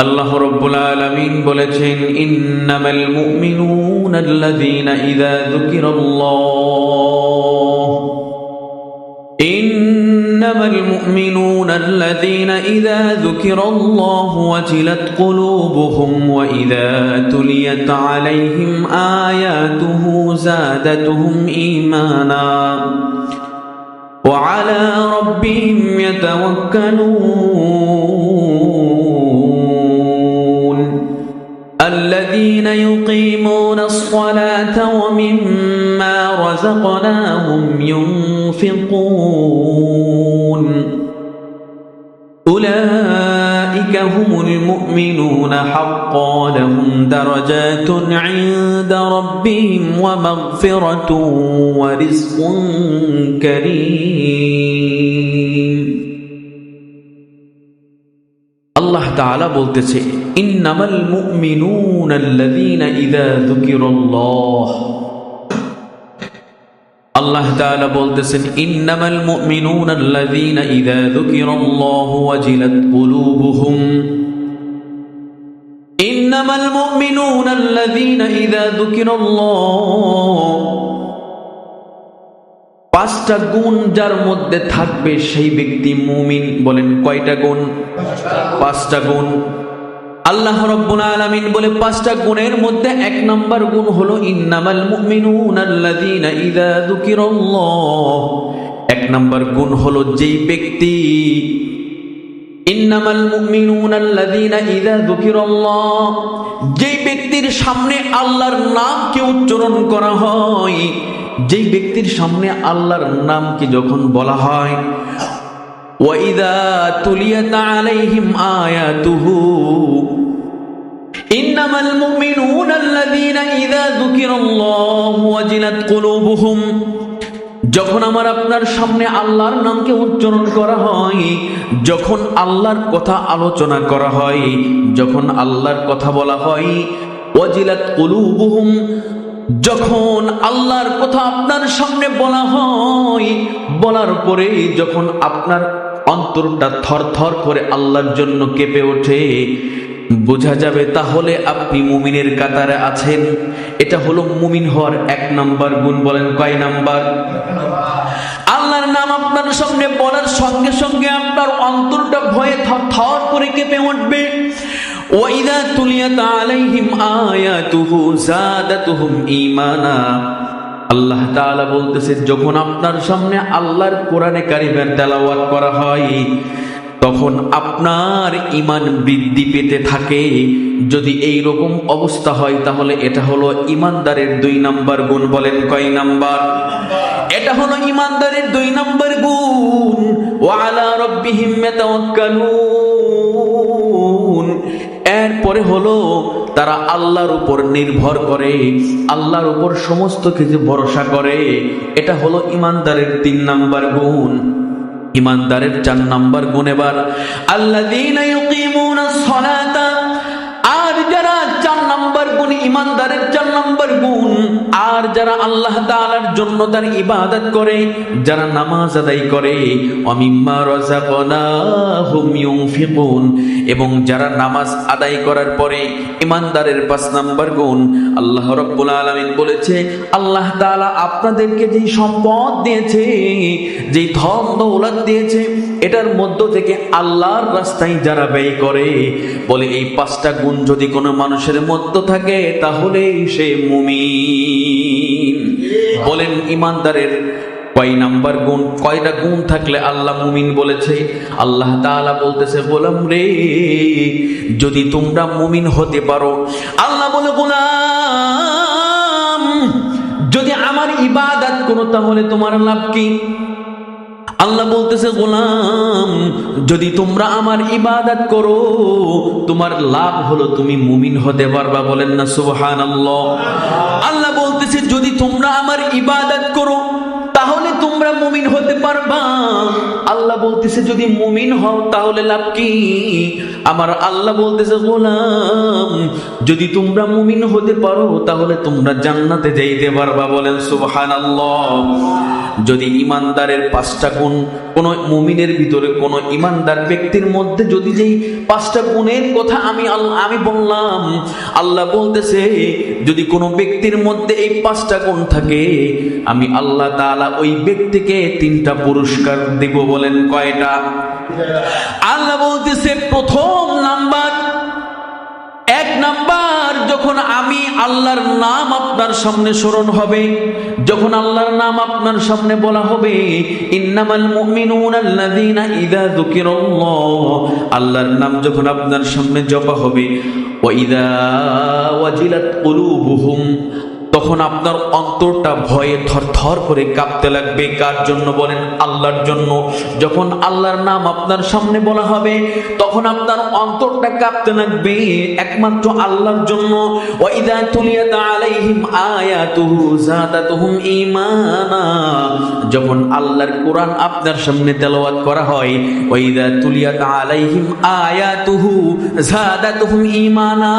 আল্লাহ রাব্বুল আলামিন বলেছেন, ইন্নামাল মুমিনুনা আল্লাযীনা ইযা যুকিরাল্লাহ ইন্নামাল মুমিনুনা আল্লাযীনা ইযা যুকিরাল্লাহু ওয়াজিলাত কুলুবুহুম ওয়া ইযা তুলিয়াত আলাইহিম আয়াতুহু যাদাতুহুম ঈমানা ওয়া আলা রাব্বিহিম ইয়াতাওয়াক্কালুন الذين يقيمون الصلاة ومما رزقناهم ينفقون أولئك هم المؤمنون حقا لهم درجات عند ربهم ومغفرة ورزق كريم আল্লাহ তাআলা বলতেছে, ইন্নামাল মুমিনুনা আল্লাযীনা ইযা যুকিরাল্লাহ। আল্লাহ তাআলা বলতেছেন, ইন্নামাল মুমিনুনা আল্লাযীনা ইযা যুকিরাল্লাহু ওয়াজিলাত কুলুবুহুম। ইন্নামাল মুমিনুনা আল্লাযীনা ইযা যুকিরাল্লাহ। পাঁচটা গুণ যার মধ্যে থাকবে সেই ব্যক্তি মুমিন। বলেন কয়টা গুণ? পাঁচটা গুণ। আল্লাহ রাব্বুল আলামিন বলে পাঁচটা গুণের মধ্যে এক নাম্বার গুণ হলো ইন্নামাল মুমিনুনা আল্লাযীনা ইযা যুকিরাল্লাহ। এক নাম্বার গুণ হলো যেই ব্যক্তি ইন্নামাল মুমিনুনা আল্লাযীনা ইযা যুকিরাল্লাহ, যেই ব্যক্তির সামনে আল্লাহর নামকে উচ্চারণ করা হয়, যেই ব্যক্তির সামনে আল্লাহর নামকে যখন বলা হয়, ওয়া ইযা তুলিয়াত আলাইহিম আয়াতুহু। ইন্নামাল মুমিনুনা আল্লাযীনা ইযা যুকিরাল্লাহু ওয়াজিলাত কুলুবুহুম। যখন আমার আপনার সামনে আল্লাহর নামকে উচ্চারণ করা হয়, যখন আল্লাহর কথা আলোচনা করা হয়, যখন আল্লাহর কথা বলা হয়, ওয়াজিলাত কুলুবুহুম, যখন আল্লাহর কথা আপনার সামনে বলা হয়, বলার পরে যখন আপনার অন্তরটা থরথর করে আল্লাহর জন্য কেঁপে ওঠে, বোঝা যাবে তাহলে আপনি মুমিনের কাতারে আছেন। এটা হলো মুমিন হওয়ার এক নাম্বার গুণ। বলেন কয় নাম্বার? আল্লাহর নাম আপনার সামনে বলার সঙ্গে সঙ্গে আপনার অন্তরটা ভয়ে থরথর করে কেঁপে উঠবে। ওয়াইদা তুলিয়াত আলাইহিম আয়াতুহু যাদাতুহুম ঈমানা। আল্লাহ তাআলা বলতেছে, যখন আপনার সামনে আল্লাহর কোরআনে কারিমের তেলাওয়াত করা হয়, তখন আপনার ঈমান বৃদ্ধি পেতে থাকে। যদি এই রকম অবস্থা হয় তাহলে এটা হলো ঈমানদারের 2 নাম্বার গুণ। বলেন কয় নাম্বার? এটা হলো ঈমানদারের 2 নাম্বার গুণ। ওয়া আলা রাব্বিহিম ইয়াতাওয়াক্কালুন। এরপরে হলো তারা আল্লাহর উপর নির্ভর করে, আল্লাহর উপর সমস্ত কিছু ভরসা করে। এটা হলো ঈমানদারের 3 নাম্বার গুণ। ঈমানদারের 4 নাম্বার গুণ এবার আল্লাযীনা ইউকিমুনাস সালাতা। আর যারা 4 নাম্বার গুণ, ঈমানদারের 4 নাম্বার গুণ, আর যারা আল্লাহ তাআলার জন্য তার ইবাদত করে, যারা নামাজ আদায় করে, ওয়া মিম্মা রাযাকনাহুম ইউনফিকুন, এবং যারা নামাজ আদায় করার পরে ঈমানদারের 5 নাম্বার গুণ। আল্লাহ রাব্বুল আলামিন বলেছে, আল্লাহ তাআলা আপনাদেরকে যেই সম্পদ দিয়েছে, যেই ধন দৌলত দিয়েছে, এটার মধ্য থেকে আল্লাহর রাস্তায় যারা ব্যয় করে, বলে এই 5টা গুণ যদি কোনো মানুষের মধ্যে থাকে তাহলে সে মুমিন। বলেন ঈমানদারের কয় নাম্বার গুণ? কয়টা গুণ থাকলে আল্লাহ মুমিন বলেছে? আল্লাহ তাআলা বলতেছে, গোলাম রে, যদি তোমরা মুমিন হতে পারো, আল্লাহ বলে, গোলাম যদি আমার ইবাদত করো তাহলে তোমার লাভ কি? আল্লাহ বলতেছে, গোলাম যদি তোমরা আমার ইবাদত করো, তোমার লাভ হলো তুমি মুমিন হতে পারবা। বলেন না সুবহানাল্লাহ। আল্লাহ বলতেছে, যদি তোমরা আমার ইবাদত করো তাহলে তোমরা মুমিন হতে পারবা। আল্লাহ বলতেছে যদি মুমিন হও তাহলে লাভ কি? আমার আল্লাহ বলতেছে গোলাম, যদি তোমরা মুমিন হতে পারো তাহলে তোমরা জান্নাতে যাইতে পারবা। বলেন সুবহানাল্লাহ। যদি ইমানদারের 5টা গুণ, কোন মুমিনের ভিতরে কোন ইমানদার ব্যক্তির মধ্যে যদি যেই 5টা গুণের কথা আমি বললাম, আল্লাহ বলতেছে যদি কোনো ব্যক্তির মধ্যে এই 5টা গুণ থাকে, আমি আল্লাহ তাআলা ওই ব্যক্তিকে 3টা পুরস্কার দেব। বলেন কয়টা? আল্লাহ বলতেছে প্রথম নাম্বার, 1 নাম্বার, যখন আমি আল্লাহর নাম আপনার সামনে স্মরণ হবে, যখন আল্লাহর নাম আপনার সামনে বলা হবে, ইন্নামাল মুমিনুনা আল্লাযীনা ইযা যুকিরাল্লাহ, আল্লাহর নাম যখন আপনার সামনে জপা হবে, ওয়া ইযা ওয়াজিলাত কুলুবুহুম, তখন আপনার অন্তরটা ভয়ে থরথর করে কাঁপতে লাগবে। কার জন্য? বলেন আল্লাহর জন্য। যখন আল্লাহর নাম আপনার সামনে বলা হবে তখন আপনার অন্তরটা কাঁপতে লাগবে একমাত্র আল্লাহর জন্য। ওয়া ইযা তুলিয়াত আলাইহিম আয়াতুহু যাদাতুহুম ঈমানা, যখন আল্লাহর কোরআন আপনার সামনে তেলাওয়াত করা হয়, ওয়া ইযা তুলিয়াত আলাইহিম আয়াতুহু যাদাতুহুম ঈমানা,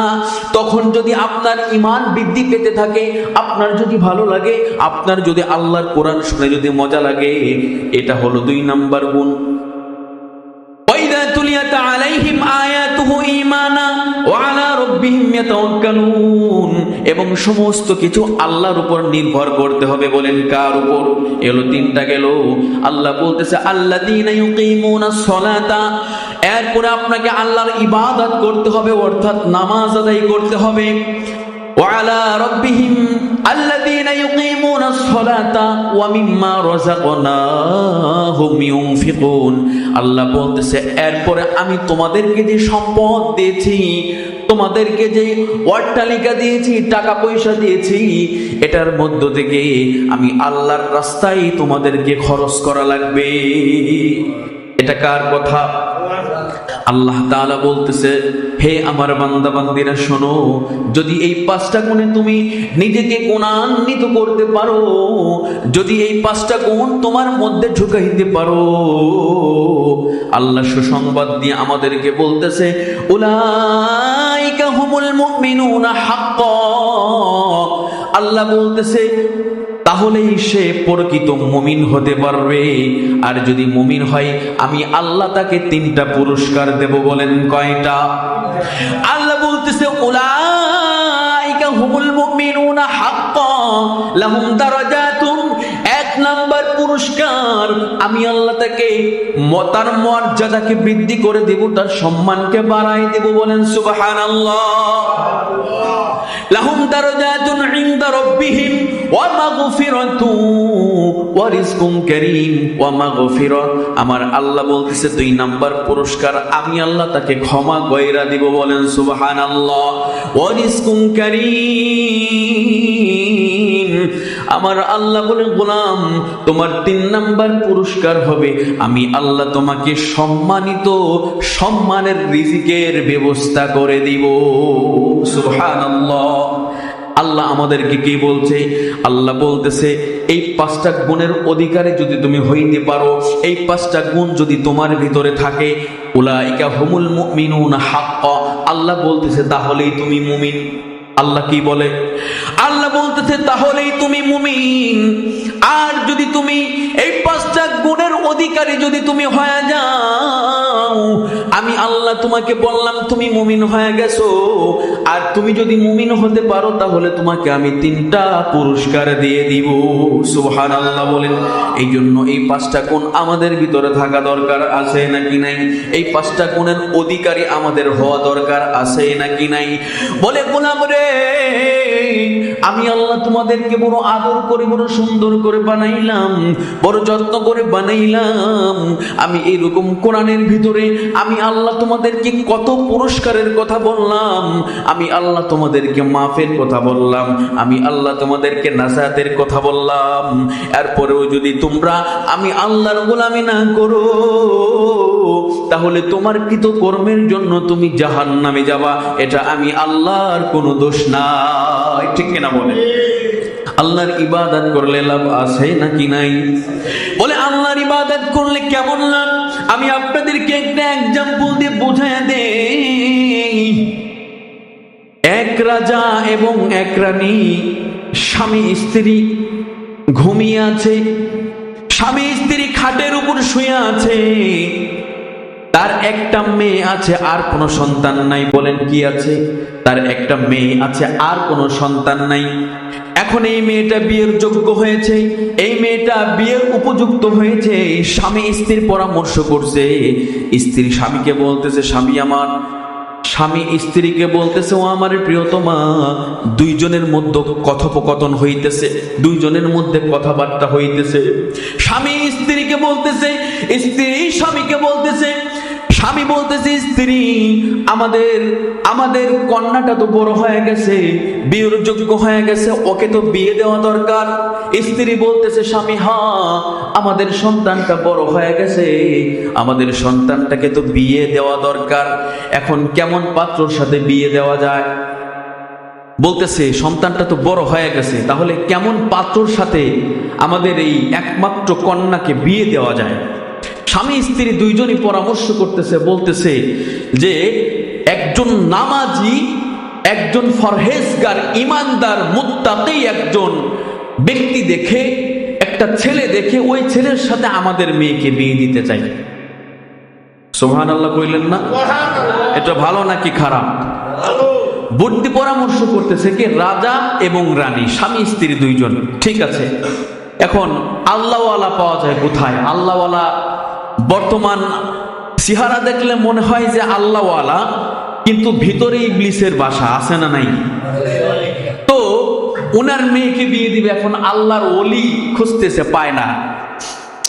তখন যদি আপনার ঈমান বৃদ্ধি পেতে থাকে, আপনার যদি ভালো লাগে, আপনার যদি আল্লাহর কোরআন শুনে যদি মজা লাগে, এটা হলো 2 নাম্বার গুণ। ওয়াইদা তুলিয়াত আলাইহিম আয়াতুহু ঈমানা ওয়া আলা রাব্বিহিম ইয়াতাওয়াক্কালুন, এবং সমস্ত কিছু আল্লাহর উপর নির্ভর করতে হবে। বলেন কার উপর? এলো 3টা গেল। আল্লাহ বলতেছে আল্লাযীনা ইউকিমুনাস সালাতা, এরপরে আপনাকে আল্লাহর ইবাদত করতে হবে, অর্থাৎ নামাজ আদায় করতে হবে। وعلى ربهم الذين يقيمون الصلاة ومما رزقناهم ينفقون, আল্লাহ বলতেছে এরপরে আমি তোমাদেরকে যে সম্পদ দিয়েছি, তোমাদেরকে যে অট্টালিকা দিয়েছি, টাকা পয়সা দিয়েছি, এটার মধ্য থেকে আমি আল্লাহর রাস্তায় তোমাদেরকে খরচ করা লাগবে। এটা কার কথা? আল্লাহ তাআলা বলতেছে হে আমার বান্দা বান্দিরা শোনো, যদি এই 5টা গুণে তুমি নিজেকে গুণান্বিত করতে পারো, যদি এই 5টা গুণ তোমার মধ্যে ঢুকাইতে পারো, আল্লাহ সুসংবাদ দিয়ে আমাদেরকে বলতেছে উলাইকা হুমুল মুমিনুনা হাক্কান, আল্লাহ বলতেছে তাহলেই সে প্রকৃত মুমিন হতে পারবে। আর যদি মুমিন হয় আমি আল্লাহ তাকে 3টা পুরস্কার দেব। বলেন কয়টা? আল্লাহ বলতেছে উলাইকা হুমুল মুমিনুনা হাক্কান লাহুম দারাজাতুন, 1 নাম্বার পুরস্কার, আমি আল্লাহ তাকে তার মর্যাদাকে বৃদ্ধি করে দেব, তার সম্মানকে বাড়াই দেব। বলেন সুবহানাল্লাহ। লাহুম দারাজাতুন ইনদা রাব্বিহিম ওয়া মাগফিরাতু ওয়া রিজকুন কারীম ওয়া মাগফিরা, আমার আল্লাহ বলতেছে 2 নাম্বার পুরস্কার, আমি আল্লাহ তাকে ক্ষমা কইরা দিব। বলেন সুবহানাল্লাহ। ওয়া রিজকুন কারীম, আমার আল্লাহ বলেন গোলাম তোমার 3 নাম্বার পুরস্কার হবে আমি আল্লাহ তোমাকে সম্মানের রিজিকের ব্যবস্থা করে দিব। সুবহানাল্লাহ। আল্লাহ আমাদেরকে কি বলছে? আল্লাহ বলতেছে এই 5টা গুণের অধিকারী যদি তুমি হইতে পারো, এই 5টা গুণ যদি তোমার ভিতরে থাকে, উলাইকা হুমুল মুমিনুনা হাক্কা, আল্লাহ বলতেছে তাহলেই তুমি মুমিন। আল্লাহ কি বলে? আল্লাহ বলতেছে তাহলেই তুমি মুমিন। আর যদি তুমি এই 5টা গুণের অধিকারী যদি তুমি হয়ে যাও, আমি আল্লাহ তোমাকে বললাম তুমি মুমিন হয়ে গেছো, আর তুমি যদি মুমিন হতে পারো তাহলে তোমাকে আমি 3টা পুরস্কার দিয়ে দিব। সুবহানাল্লাহ বলেন। এই জন্য এই 5টা গুণ আমাদের ভিতরে থাকা দরকার আছে নাকি নাই? এই 5টা গুণের অধিকারী আমাদের হওয়া দরকার আছে নাকি নাই? বলে গোলাম রে, আমি আল্লাহ তোমাদেরকে বড় আদর করে, বড় সুন্দর করে বানাইলাম, বড় যত্ন করে বানাইলাম। আমি এরকম কোরআনের ভিতরে আমি আল্লাহ তোমাদেরকে কত পুরস্কারের কথা বললাম, আমি আল্লাহ তোমাদেরকে মাফের কথা বললাম, আমি আল্লাহ তোমাদেরকে নাজাতের কথা বললাম। এরপরেও যদি তোমরা আমি আল্লাহর গোলামি না করো, তাহলে তোমার কৃত কর্মের জন্য তুমি জাহান্নামে যাবা। এটা আমি আল্লাহর কোনো দোষ নাই। ঠিক কিনা বলে? আল্লাহর ইবাদত করলে লাভ আছে নাকি নাই? বলে আল্লাহর ইবাদত করলে কেমন লাভ? আমি আপনাদেরকে একটা এক্সাম্পল দিয়ে বোঝায় দেই। এক রাজা এবং এক রানী, স্বামী স্ত্রী ঘুমিয়ে আছে। স্বামী স্ত্রী খাটের উপর শুয়ে আছে। তার একটা মেয়ে আছে, আর কোনো সন্তান নাই। বলেন কি আছে? তার একটা মেয়ে আছে, আর কোনো সন্তান নাই। এখন এই মেয়েটা বিয়ের যোগ্য হয়েছে, এই মেয়েটা বিয়ের উপযুক্ত হয়েছে। স্বামী স্ত্রীর পরামর্শ করছে। স্ত্রী স্বামীকে বলতেছে, স্বামী আমার। স্বামী স্ত্রীকে বলতেছে, ও আমার প্রিয়তমা। দুইজনের মধ্যে কথোপকথন হইতেছে, দুইজনের মধ্যে কথাবার্তা হইতেছে। স্বামী স্ত্রীকে বলতেছে, স্ত্রী স্বামীকে বলতেছে। স্বামী বলতেছে, স্ত্রী আমাদের কন্যাটা তো বড় হয়ে গেছে, বিয়ের যোগ্য হয়ে গেছে, ওকে তো বিয়ে দেওয়া দরকার। স্ত্রী বলতেছে, স্বামী হ্যাঁ, আমাদের সন্তানটা বড় হয়ে গেছে, আমাদের সন্তানটাকে তো বিয়ে দেওয়া দরকার। এখন কেমন পাত্রর সাথে বিয়ে দেওয়া যায়? বলতেছে, সন্তানটা তো বড় হয়ে গেছে, তাহলে কেমন পাত্রর সাথে আমাদের এই একমাত্র কন্যাকে বিয়ে দেওয়া যায়? স্বামী স্ত্রী দুইজনই পরামর্শ করতেছে, বলতেছে যে একজন নামাজি, একজন ফরহেজগার, ইমানদার, মুত্তাকি একজন ব্যক্তি দেখে, একটা ছেলে দেখে ওই ছেলের সাথে আমাদের মেয়েকে বিয়ে দিতে চাই। সুবহানাল্লাহ কইলেন না? এটা ভালো নাকি খারাপ? বুদ্ধি পরামর্শ করতেছে কে? রাজা এবং রানী, স্বামী স্ত্রী দুইজন। ঠিক আছে, এখন আল্লাহওয়ালা পাওয়া যায় কোথায়? আল্লাহওয়ালা বর্তমান চেহারা দেখলে মনে হয় যে আল্লাহওয়ালা, কিন্তু ভিতরে ইবলিসের বাসা আছে না নাই? তো ওনার মেয়েকে বিয়ে দিবে। এখন আল্লাহর ওলি খুঁজতেছে, পায় না।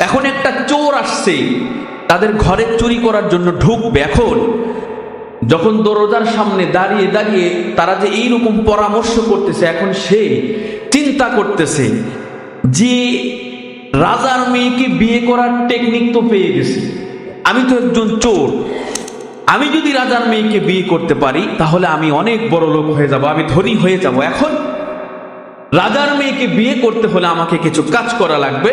এখন একটা চোর আসছে, তাদের ঘরে চুরি করার জন্য ঢুকবে। এখন যখন দরজার সামনে দাঁড়িয়ে দাঁড়িয়ে তারা যে এইরকম পরামর্শ করতেছে, এখন সে চিন্তা করতেছে যে রাজার মেয়েকে বিয়ে করার টেকনিক তো পেয়ে গেছি, আমি তো একজন চোর, আমি যদি রাজার মেয়েকে বিয়ে করতে পারি তাহলে আমি অনেক বড় লোক হয়ে যাব, আমি ধনী হয়ে যাব। এখন রাজার মেয়েকে বিয়ে করতে হলে আমাকে কিছু কাজ করা লাগবে।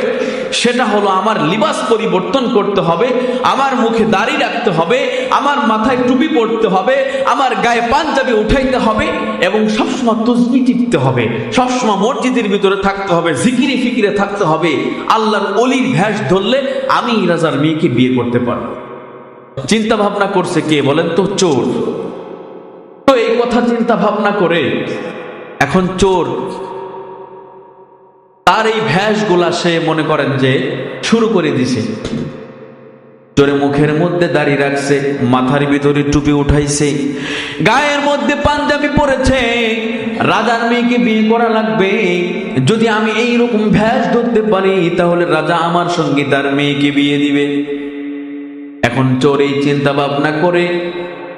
সেটা হলো আমার লিবাস পরিবর্তন করতে হবে, আমার মুখে দাড়ি রাখতে হবে, আমার মাথায় টুপি পরতে হবে, আমার গায়ে পাঞ্জাবি উঠাইতে হবে, এবং সবসময় তসবি টিপতে হবে, সবসময় মসজিদের ভিতরে থাকতে হবে, জিকিরে ফিকিরে থাকতে হবে। আল্লাহর ওলির ভেষ ধরলে আমি রাজার মেয়েকে বিয়ে করতে পারবো। চিন্তা ভাবনা করছে কে বলেন তো? চোর। তো এই কথা চিন্তা ভাবনা করে এখন চোর তার এই ভ্যাসগুলা সে মনে করেন যে শুরু করে দিছে। চোরে মুখের মধ্যে দাড়ি রাখছে, মাথার ভিতরে টুপি উঠাইছে, গায়ের মধ্যে পাঞ্জাবি পরেছে। রাজার মেয়েকে বিয়ে করা লাগবে, যদি আমি এইরকম ভ্যাস ধরতে পারি তাহলে রাজা আমার সঙ্গে তার মেয়েকে বিয়ে দিবে। এখন চোর এই চিন্তা ভাবনা করে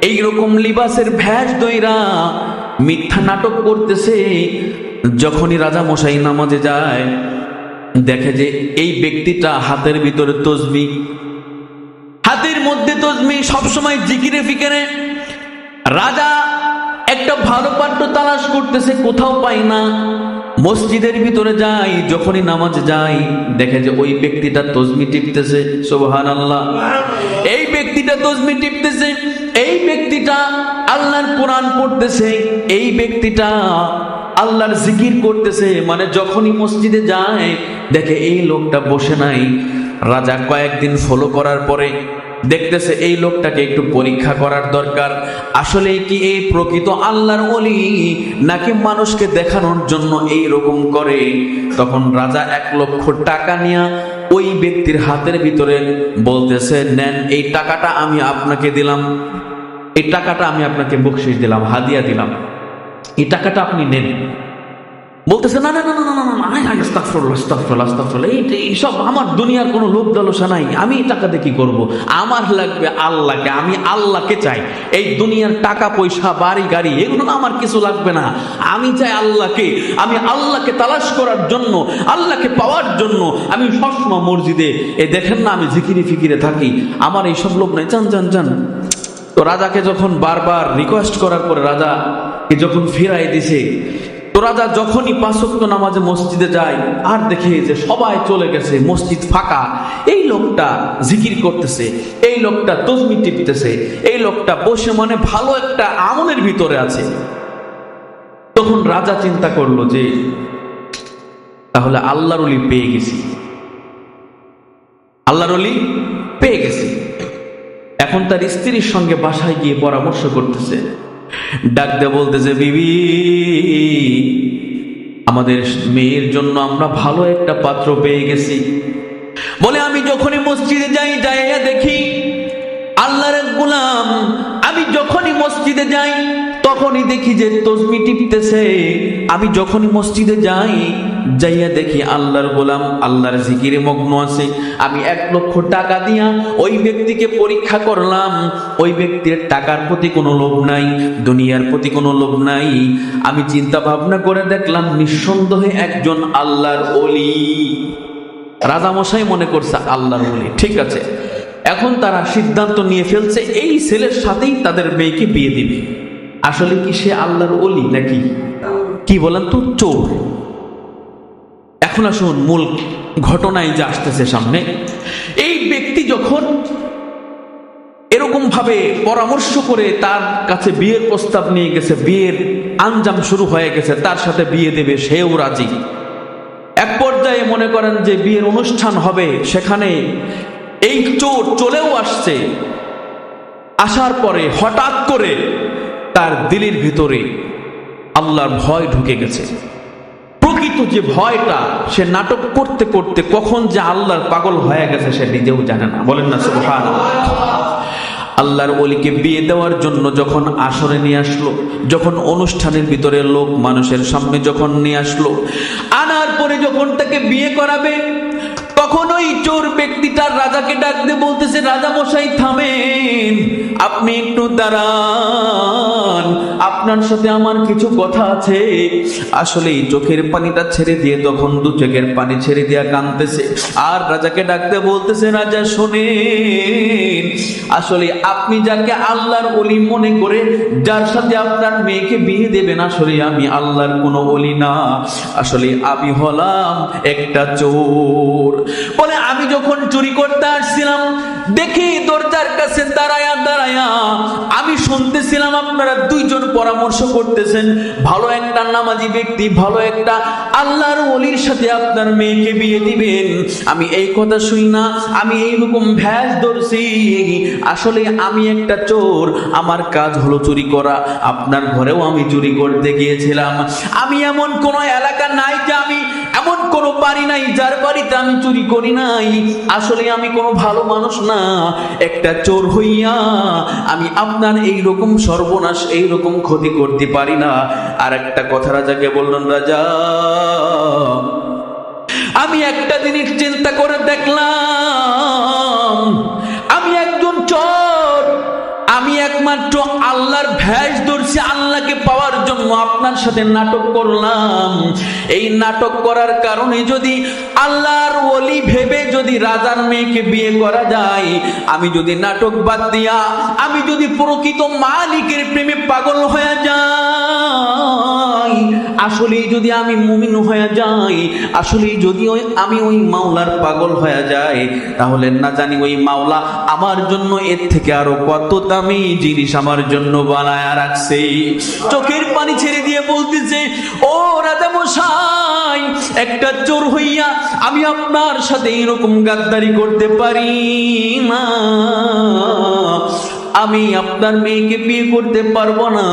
এইরকম লিবাসের ভ্যাস দইরা মিথ্যা নাটক করতেছে। যখনই রাজা মশাই নামাজে যায়, দেখে যে এই ব্যক্তিটা হাতের ভিতরে তসবি, হাতের মধ্যে তসবি, সবসময় জিকিরে ফিকিরে। রাজা একটা ভালো পাত্র তালাশ করতেছে, কোথাও পায় না। মসজিদের ভিতরে যাই, যখনই নামাজ যাই, দেখে যে ওই ব্যক্তিটা তসবি টিপতেছে। সুবহানাল্লাহ। এই ব্যক্তিটা তসবি টিপতেছে, এই ব্যক্তিটা আল্লাহর কোরআন পড়তেছে, এই ব্যক্তিটা আল্লাহর জিকির করতেছে। মানে যখনই মসজিদে যায় দেখে এই লোকটা বসে নাই। রাজা কয়েকদিন ফলো করার পরে দেখতেছে এই লোকটাকে একটু পরীক্ষা করার দরকার, আসলে কি এই প্রকৃত আল্লাহর ওলি নাকি মানুষকে দেখানোর জন্য এই রকম করে। তখন রাজা 1 লক্ষ টাকা নিয়ে ওই ব্যক্তির হাতের ভিতরে বলতেছে, নেন, এই টাকাটা আমি আপনাকে দিলাম, এই টাকাটা আমি আপনাকে বকশিশ দিলাম, হাদিয়া দিলাম, এই টাকাটা আপনি নেন। বলতেছে, না না না না না না, আস্তাগফিরুল্লাহ আস্তাগফিরুল্লাহ আস্তাগফিরুল্লাহ, এইসব আমার দুনিয়ার কোনো লোভ লালসা নাই, আমি এই টাকা দিয়ে কি করবো? আমার লাগবে আল্লাহকে, আমি আল্লাহকে চাই। এই দুনিয়ার টাকা পয়সা বাড়ি গাড়ি এগুলো আমার কিছু লাগবে না, আমি চাই আল্লাহকে। আমি আল্লাহকে তালাশ করার জন্য, আল্লাহকে পাওয়ার জন্য আমি সবসময় মসজিদে, এ দেখেন না আমি জিকিরে ফিকিরে থাকি, আমার এইসব লোভ নাই, যান যান যান। তো রাজাকে যখন বারবার রিকোয়েস্ট করার পরে রাজা যখন ফিরাই দিছে, তো রাজা যখনই 5 ওয়াক্ত নামাজে মসজিদে যায় আর দেখে যে সবাই চলে গেছে, মসজিদ ফাঁকা, এই লোকটা জিকির করতেছে, এই লোকটা তসবিহ টিপতেছে, এই লোকটা বসে মানে ভালো একটা আমলের ভিতরে আছে। তখন রাজা চিন্তা করলো যে তাহলে আল্লাহর ওলি পেয়ে গেছি, আল্লাহর ওলি পেয়ে গেছি। এখন তার স্ত্রীর সঙ্গে বাসায় গিয়ে পরামর্শ করতেছে, ডাক দিয়ে বলতেছে, বিবি, আমাদের মেয়ের জন্য আমরা ভালো একটা পাত্র পেয়ে গেছি। বলে আমি যখনই মসজিদে যাইয়া দেখি আল্লাহর এক গোলাম, আমি যখনই মসজিদে যাই তখনই দেখি যে তসবিহ টিপতেছে। আমি যখনই মসজিদে যাইয়া দেখি আল্লাহর গোলাম আল্লাহর জিকিরে মগ্ন আছে। আমি 1 লক্ষ টাকা দিয়া ওই ব্যক্তিকে পরীক্ষা করলাম, ওই ব্যক্তির টাকার প্রতি কোনো লোভ নাই, দুনিয়ার প্রতি কোনো লোভ নাই। আমি চিন্তা ভাবনা করে দেখলাম নিঃসন্দেহে একজন আল্লাহর ওলি। রাজামশাই মনে করছে আল্লাহর ওলি, ঠিক আছে। এখন তারা সিদ্ধান্ত নিয়ে ফেলছে এই ছেলের সাথেই তাদের মেয়েকে বিয়ে দিবে। আসলে কি সে আল্লাহর ওলি নাকি কি বলেন তো চোর? এখন আসুন মূল ঘটনায় যা আসতেছে সামনে। এই ব্যক্তি যখন এরকম ভাবে পরামর্শ করে তার কাছে বিয়ের প্রস্তাব নিয়ে গেছে, বিয়ের আঞ্জাম শুরু হয়ে গেছে, তার সাথে বিয়ে দেবে, সেও রাজি। এক পর্যায়ে মনে করেন যে বিয়ের অনুষ্ঠান হবে, সেখানে এই চোর চলেও আসছে। আসার পরে হঠাৎ করে তার দিলের ভিতরে আল্লাহর ভয় ঢুকে গেছে। প্রকৃত যে ভয়টা, সে নাটক করতে করতে কখন যে আল্লাহর পাগল হয়ে গেছে সে নিজেও জানে না। বলেন না সুবহানাল্লাহ। আল্লাহর ওলিকে বিয়ে দেওয়ার জন্য যখন আসরে নিয়ে আসলো, যখন অনুষ্ঠানের ভিতরে লোক মানুষের সামনে যখন নিয়ে আসলো, আনার পরে যখন তাকে বিয়ে করাবে, তখন ওই চোর ব্যক্তিটার রাজাকে ডাক দিয়ে বলতেছে, রাজা মশাই থামেন, আপনি একটু দাঁড়ান, আপনার সাথে আমার কিছু কথা আছে। আসলে এই চোখের পানিটা ছেড়ে দিয়ে তখন 2 চোখের পানি ছেড়ে দিয়ে কাঁদতেছে। আর রাজাকে ডাকতে বলতেছে, রাজা শোনেন, আসলে আপনি যাকে আল্লাহর ওলি মনে করে যার সাথে আপনার মেয়েকে বিয়ে দেবেন, আসলে আমি আল্লাহর কোনো ওলি না, আসলে আমি হলাম একটা চোর। বলে আমি যখন চুরি করতে আসছিলাম দেখি দরজার কাছে দাঁড়ায়া আমি শুনতেছিলাম আপনারা 2 জন পরামর্শ করতেছেন, ভালো একটা নামাজি ব্যক্তি, ভালো একটা আল্লাহর ওলির সাথে আপনার মেয়েকে বিয়ে দিবেন। আমি এই কথা শুই না, আমি এইরকম ভ্যাস ধরছি। আসলে আমি একটা চোর, আমার কাজ হলো চুরি করা। আপনার ঘরেও আমি চুরি করতে গিয়েছিলাম। আমি এমন কোন এলাকা নাই যে আমি এমন কোন বাড়ি নাই যার বাড়িতে আমি চুরি করি নাই। আসলে আমি কোনো ভালো মানুষ না, একটা চোর হইয়া আমি আপনার এইরকম সর্বনাশ, এইরকম ক্ষতি করতে পারি না। আর একটা কথা রাজাকে বললেন, রাজা আমি একটা জিনিস চিন্তা করে দেখলাম, আমি একজন চোর, আমি একমাত্র আল্লাহর ভ্যাস ধরছি আল্লাহকে পাওয়ার জন্য আপনার সাথে নাটক করলাম। এই নাটক করার কারণে যদি আল্লাহর ওলি ভেবে যদি রাজার মেয়েকে বিয়ে করা যায়, আমি যদি নাটক বাদ দিয়া আমি যদি প্রকৃত মালিকের প্রেমে পাগল হয়ে যাই, আসলে যদি আমি মুমিন হয়ে যাই, আসলে যদি আমি ওই মাওলার পাগল হয়ে যাই, তাহলে না জানি ওই মাওলা আমার জন্য এর থেকে আরো কত দামি জিনিস আমার জন্য বানায়া রাখছে। চোখের পানি ছেড়ে দিয়ে বলতেছে, ও রাজা মশাই, একটা চোর হইয়া আমি আপনার সাথে এরকম গাদ্দারি করতে পারি না। আমি আপনার মেয়েকে বিয়ে করতে পারবো না।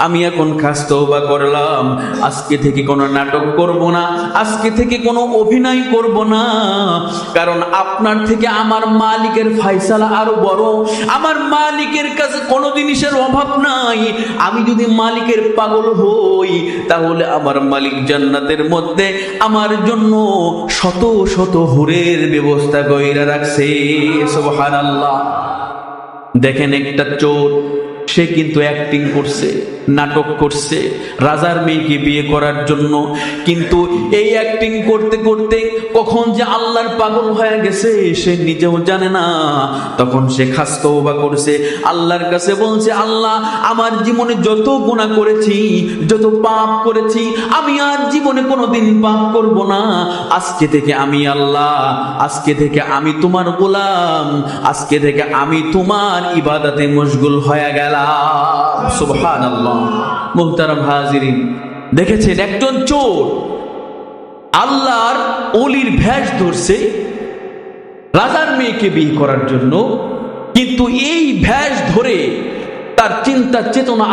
আমি এখন খাস তওবা করলাম, আজকে থেকে কোনো নাটক করব না, আজকে থেকে কোনো অভিনয় করব না। কারণ আপনার থেকে আমার মালিকের ফয়সালা আরো বড়। আমার মালিকের কাছে কোনো জিনিসের অভাব নাই। আমি যদি মালিকের পাগল হই, তাহলে আমার মালিক জান্নাতের মধ্যে আমার জন্য শত শত হুরের ব্যবস্থা কইরা রাখছে। সুবহানাল্লাহ। দেখেন, একটা চোর সে কিন্তু অ্যাক্টিং করছে, নাটক করছে রাজার মেয়েকে বিয়ে করার জন্য। কিন্তু এই অ্যাক্টিং করতে করতে কখন যে আল্লাহর পাগল হয়ে গেছে সে নিজেও জানে না। তখন সে খাস তওবা করছে, আল্লাহর কাছে বলছে, আল্লাহ আমার জীবনে যত গুনাহ করেছি, যত পাপ করেছি, আমি আর জীবনে কোনোদিন পাপ করব না। আজকে থেকে আমি আল্লাহ, আজকে থেকে আমি তোমার গোলাম, আজকে থেকে আমি তোমার ইবাদতে মশগুল হয়ে গেলাম। সুবহানাল্লাহ। মুহতারাম হাজিরিন, দেখেছেন একজন চোর আল্লাহর ওলির ভেষ ধরছে রাজার মেয়েকে বিয়ে করার জন্য, কিন্তু এই ভেষ ধরে তার চিন্তা চেতনা